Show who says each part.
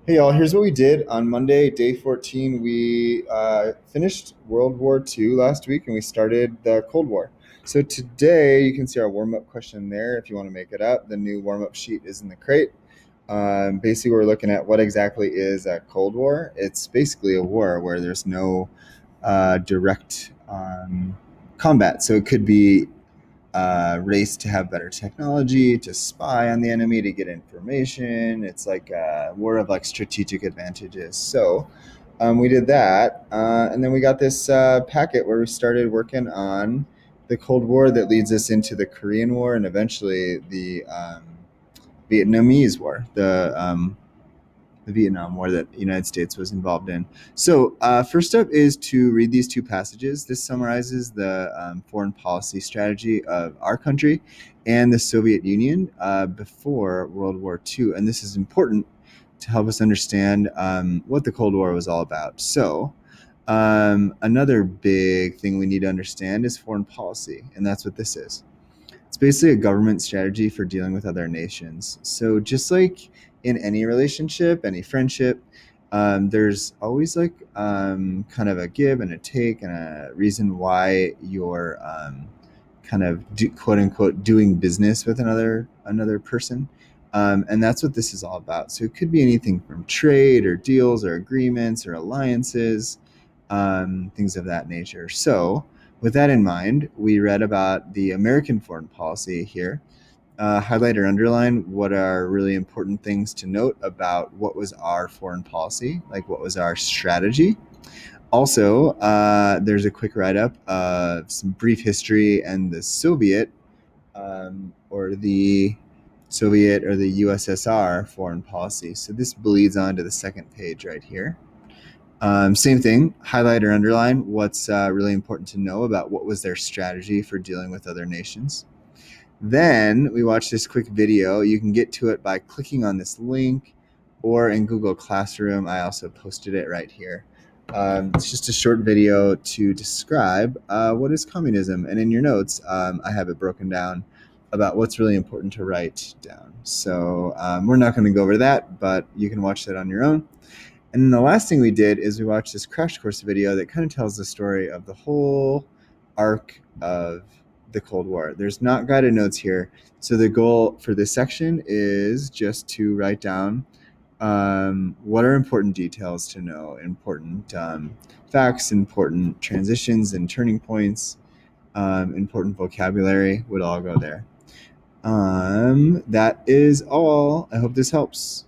Speaker 1: Hey y'all, here's what we did on Monday, day 14. We finished World War II last week and we started the Cold War. So today you can see our warm up question there if you want to make it up. The new warm up sheet is in the crate. Basically, we're looking at what exactly is a Cold War. It's basically a war where there's no direct combat. So it could be race to have better technology, to spy on the enemy, to get information. It's like a war of like strategic advantages. So we did that, and then we got this packet where we started working on the Cold War that leads us into the Korean War and eventually the Vietnamese War. The Vietnam War that the United States was involved in. So, first up is to read these two passages. This summarizes the foreign policy strategy of our country and the Soviet Union before World War II. And this is important to help us understand what the Cold War was all about. So, another big thing we need to understand is foreign policy, and that's what this is. It's basically a government strategy for dealing with other nations. So just like in any relationship, any friendship, there's always like kind of a give and a take and a reason why you're quote unquote doing business with another person. And that's what this is all about. So it could be anything from trade or deals or agreements or alliances, things of that nature. So with that in mind, we read about the American foreign policy here. Highlight or underline what are really important things to note about what was our foreign policy, like what was our strategy. Also, there's a quick write up of some brief history and the Soviet or the USSR foreign policy. So this bleeds onto the second page right here. Same thing, highlight or underline what's really important to know about what was their strategy for dealing with other nations. Then we watch this quick video. You can get to it by clicking on this link or in Google Classroom. I also posted it right here. It's just a short video to describe what is communism. And in your notes, I have it broken down about what's really important to write down. So we're not going to go over that, but you can watch that on your own. And then the last thing we did is we watched this crash course video that kind of tells the story of the whole arc of the Cold War. There's not guided notes here. So the goal for this section is just to write down what are important details to know, important facts, important transitions and turning points, important vocabulary would all go there. That is all. I hope this helps.